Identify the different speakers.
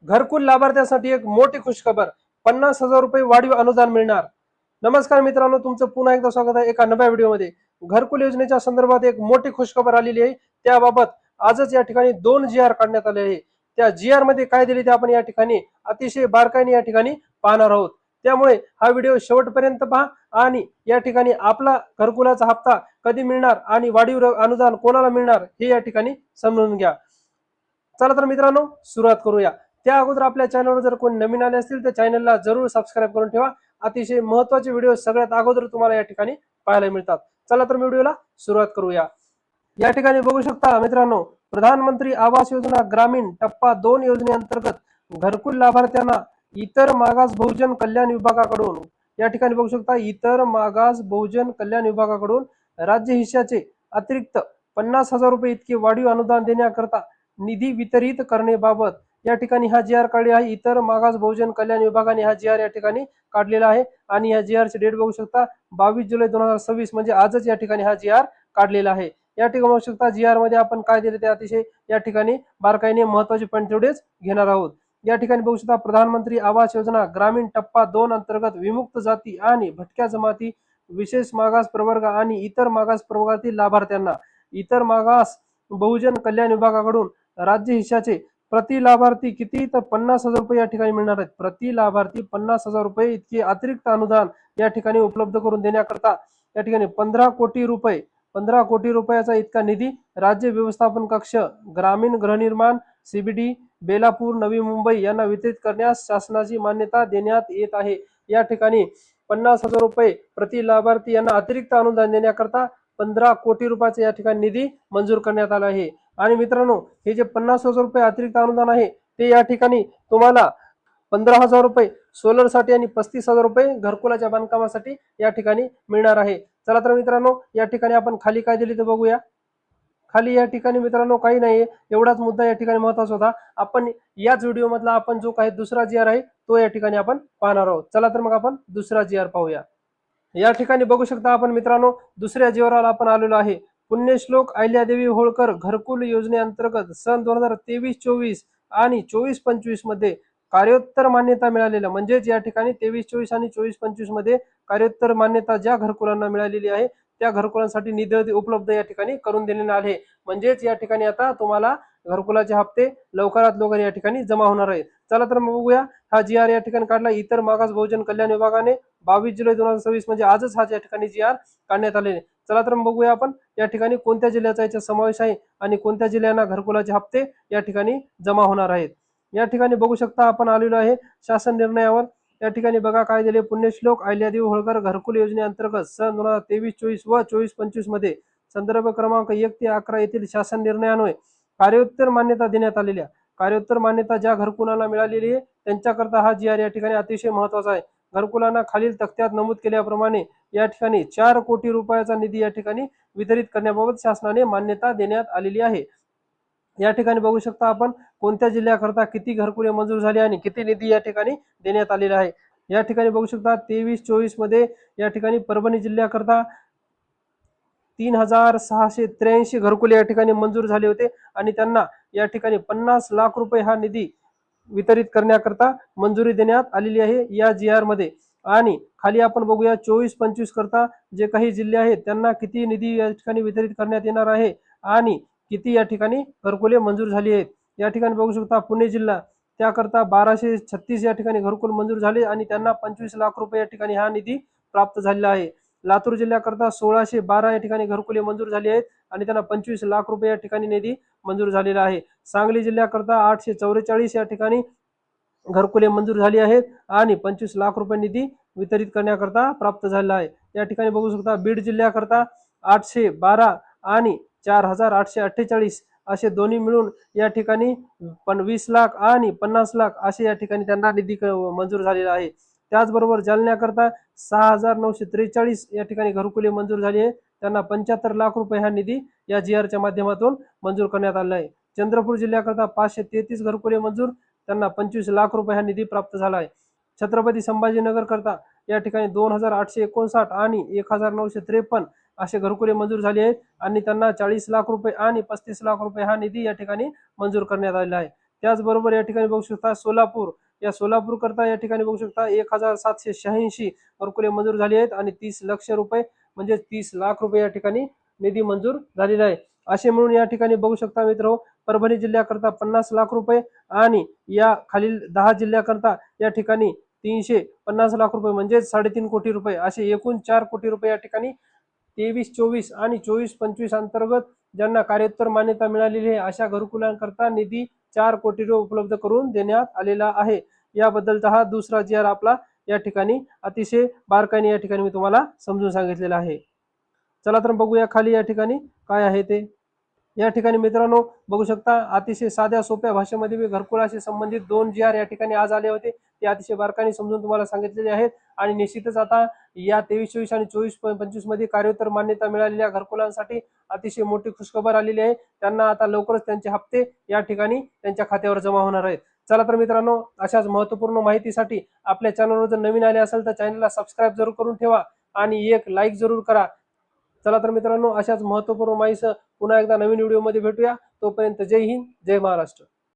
Speaker 1: घरकुल लाभार्थ्यांसाठी एक मोठी खुशखबर, 50,000 रुपये वाढीव अनुदान मिळणार। नमस्कार मित्रांनो, तुमचं पुन्हा एकदा स्वागत आहे एका नव्या व्हिडिओमध्ये। घरकुल योजनेच्या संदर्भात एक मोठी खुशखबर आलेली आहे। त्याबाबत आजच या ठिकाणी 2 GR काढण्यात आले आहे। त्या GR मध्ये काय दिले ते आपण या ठिकाणी अतिशय बारकाईने या ठिकाणी पाहणार आहोत। त्यामुळे हा व्हिडिओ शेवटपर्यंत पहा आणि या ठिकाणी आपला घरकुलाचा हप्ता कधी मिळणार आणि वाढीव अनुदान कोणाला मिळणार हे या ठिकाणी समजून घ्या। चला तर मित्रांनो, सुरुवात करूया। त्या अगोदर आपल्या चॅनलवर जर कोणी नवीन आले असतील तर चॅनलला जरूर सबस्क्राईब करून ठेवा। अतिशय महत्त्वाचे व्हिडिओ सगळ्यात अगोदर तुम्हाला या ठिकाणी पाहायला मिळतात। चला तर व्हिडिओला सुरुवात करूया। या ठिकाणी बघू शकता मित्रांनो, प्रधानमंत्री आवास योजना ग्रामीण टप्पा 2 योजनेअंतर्गत घरकुल लाभार्थ्यांना इतर मागास बहुजन कल्याण विभागाकडून या ठिकाणी बघू शकता इतर मागास बहुजन कल्याण विभागाकडून राज्य हिश्शाचे अतिरिक्त 50,000 रुपये इतके वाढीव अनुदान देण्याकरता निधी वितरित करण्याबाबत या ठिकाणी हा GR काढलेला आहे। इतर मागास बहुजन कल्याण विभागाने हा GR या ठिकाणी काढलेला आहे आणि या GR ची डेट बघू शकता 22 जुलै 2026 म्हणजे आजच या ठिकाणी हा GR काढलेला आहे। या ठिकाणी बघू शकता GR मध्ये आपण काय दिले ते अतिशय या ठिकाणी बारकाईने महत्त्वाचे पॉईंट तेवढेच घेणार आहोत। या ठिकाणी बघू शकता प्रधानमंत्री आवास योजना ग्रामीण टप्पा 2 अंतर्गत विमुक्त जाती आणि भटक्या जमाती, विशेष मागास प्रवर्ग आणि इतर मागास प्रवर्गातील लाभार्थ्यांना इतर मागास बहुजन कल्याण विभागाकडून राज्य हिश्शाचे प्रति लाभार्थी किती तर 50,000 रुपये या ठिकाणी मिळणार आहेत। प्रति लाभार्थी 50,000 रुपये इतके अतिरिक्त अनुदान या ठिकाणी उपलब्ध करून देण्याकरता या ठिकाणी 15 कोटी रुपयाचा इतका निधी राज्य व्यवस्थापन कक्ष ग्रामीण गृहनिर्माण CBD बेलापूर नवी मुंबई यांना वितरित करण्यास शासनाची मान्यता देण्यात येत आहे। या ठिकाणी 50,000 रुपये प्रति लाभार्थी यांना अतिरिक्त अनुदान देण्याकरता 15 कोटी रुपयाचा या ठिकाणी निधी मंजूर करण्यात आला आहे। आणि मित्रांनो, हे जे 50,000 रुपये अतिरिक्त अनुदान आहे ते या ठिकाणी तुम्हाला 15,000 रुपये सोलर साठी आणि 35,000 रुपये घरकुलाच्या बांधकामासाठी या ठिकाणी मिळणार आहे। चला तर मित्रांनो, या ठिकाणी आपण खाली काय दिले ते बघूया। खाली या ठिकाणी मित्रांनो काही नाही, एवढाच मुद्दा या ठिकाणी महत्त्वाचा होता। आपण याच व्हिडिओ मधला आपण जो काही दुसरा GR आहे तो या ठिकाणी आपण पाहणार आहोत। चला तर मग आपण दुसरा GR पाहूया। या ठिकाणी बघू शकता आपण मित्रांनो, दुसऱ्या GR ला आपण आलेलो आहे। पुण्यश्लोक अहिल्यादेवी होळकर घरकुल योजनेअंतर्गत सन 2023-24 आणि 24-25 मध्ये कार्योत्तर मान्यता मिळालेल्या म्हणजेच या ठिकाणी 23-24 आणि 24-25 मध्ये कार्योत्तर मान्यता ज्या घरकुलांना मिळालेली आहे त्या घरकुलांसाठी निधी उपलब्ध या ठिकाणी करून देण्यात आले। म्हणजेच या ठिकाणी आता तुम्हाला घरकुलाचे हप्ते लवकरात लवकर या ठिकाणी जमा होणार आहेत। चला तर मग बघूया, हा GR या ठिकाणी काढला इतर मागास बहुजन कल्याण विभागाने 22 जुलै 2026 म्हणजे आजच हा या ठिकाणी GR काढण्यात आलेले। चला तर मग बघूया आपण या ठिकाणी कोणत्या जिल्ह्याचा याचा समावेश आहे आणि कोणत्या जिल्ह्यांना घरकुलाचे हप्ते या ठिकाणी जमा होणार आहेत। या ठिकाणी बघू शकता आपण आलेलो आहे शासन निर्णयावर। या ठिकाणी बघा काय दिले, पुण्यश्लोक अहिल्यादेवी होळकर घरकुल योजनेअंतर्गत सन 2023-24 व 24-25 मध्ये संदर्भ क्रमांक 1 ते 11 येथील शासन निर्णयान्वये कार्योत्तर मान्यता देण्यात आलेल्या कार्योत्तर मान्यता ज्या घरकुलांना मिळालेली आहे त्यांच्याकरता हा GR या ठिकाणी अतिशय महत्त्वाचा आहे। घरकुलांना खालील तक्त्यात नमूद केल्याप्रमाणे या ठिकाणी 4 कोटी रुपयाचा निधी या ठिकाणी वितरित करण्याबाबत शासनाने मान्यता देण्यात आलेली आहे। या ठिकाणी बघू शकता आपण कोणत्या जिल्ह्याकरता किती घरकुले मंजूर झाली आणि किती निधी या ठिकाणी देण्यात आलेला आहे। या ठिकाणी बघू शकता 23-24 मध्ये या ठिकाणी परभणी जिल्ह्याकरता 3,683 घरकुले या ठिकाणी मंजूर झाले होते आणि त्यांना या ठिकाणी 50 लाख रुपये हा निधी वितरित करण्याकरता मंजुरी देण्यात आलेली आहे या GR मध्ये। आणि खाली आपण बघूया 24-25 करता जे काही जिल्हे आहेत त्यांना किती निधी या ठिकाणी वितरित करण्यात येणार आहे आणि किती या ठिकाणी घरकुले मंजूर झाली आहेत। या ठिकाणी बघू शकता पुणे जिल्हा त्याकरता 1236 या ठिकाणी घरकुल मंजूर झाले आणि त्यांना 25 लाख रुपये या ठिकाणी हा निधी प्राप्त झालेला आहे। लातूर जिल्ह्याकरता 1612 या ठिकाणी घरकुले मंजूर झाली आहेत आणि त्यांना 25 लाख रुपये या ठिकाणी निधी मंजूर झालेला आहे। सांगली जिल्ह्याकरता 844 या ठिकाणी घरकुले मंजूर झाली आहेत आणि 25 लाख रुपये निधी वितरित करण्याकरता प्राप्त झालेला आहे। या ठिकाणी बघू शकता बीड जिल्ह्याकरता 812 आणि 4,848 असे दोन्ही मिळून या ठिकाणी 20 लाख आणि 50 लाख असे या ठिकाणी त्यांना निधी मंजूर झालेला आहे। त्याचबरोबर जालन्याकरता 6,943 या ठिकाणी घरकुले मंजूर झाली आहे, त्यांना 75 लाख रुपये हा निधी या GR च्या माध्यमातून मंजूर करण्यात आला आहे। चंद्रपूर जिल्ह्याकरता 533 घरकुले मंजूर, त्यांना 25 लाख रुपये हा निधी प्राप्त झाला आहे। छत्रपती संभाजीनगर करता या ठिकाणी 2,859 आणि 1,953 असे घरकुले मंजूर झाले आहेत आणि त्यांना 40 लाख रुपये आणि 35 लाख रुपये हा निधी या ठिकाणी मंजूर करण्यात आलेला आहे। त्याचबरोबर या ठिकाणी बघू शकता सोलापूर, या सोलापूर करता या ठिकाणी बघू शकता 1786 घरकुले मंजूर झाली आहेत आणि 30 लक्ष रुपये म्हणजे 30 लाख रुपये या ठिकाणी निधी मंजूर झालेला आहे। असे म्हणून या ठिकाणी बघू शकता मित्र, परभणी जिल्ह्याकरता 50 लाख रुपये आणि या खालील 10 जिल्ह्याकरता या ठिकाणी 350 लाख रुपये म्हणजे 3.5 कोटी रुपये असे एकूण 4 कोटी रुपये या ठिकाणी 23-24 आणि 24-25 अंतर्गत ज्यांना कार्योत्तर मान्यता मिळालेली आहे अशा घरकुलांकरता निधी 4 कोटी रुपये उपलब्ध करून देण्यात आलेला आहे। याबद्दलचा हा दुसरा जी आर आपला या ठिकाणी अतिशय बारकाईने या ठिकाणी मी तुम्हाला समजून सांगितलेला आहे। चला तर बघूया खाली या ठिकाणी काय आहे ते। या ठिकाणी मित्रांनो बघू शकता अतिशय साध्या सोप्या भाषेमध्ये मी घरकुलाशी संबंधित 2 जी आर या ठिकाणी आज आले होते, ते अतिशय बारकाईने समजून तुम्हाला सांगितलेले आहेत। आणि निश्चितच आता या 23-24 आणि 24-25 मध्ये कार्योत्तर मान्यता मिळालेल्या घरकुलांसाठी अतिशय मोठी खुशखबर आलेली आहे। त्यांना आता लवकरच त्यांचे हप्ते या ठिकाणी त्यांच्या खात्यावर जमा होणार आहेत। चला तर मित्रांनो, अशाच महत्त्वपूर्ण माहितीसाठी आपल्या चॅनलवर जर नवीन आले असेल तर चॅनलला सबस्क्राईब जरूर करून ठेवा आणि एक लाईक जरूर करा। चला तर मित्रांनो, अशाच महत्त्वपूर्ण माहितीसह पुन्हा एकदा नवीन व्हिडिओमध्ये भेटूया। तोपर्यंत जय हिंद, जय महाराष्ट्र।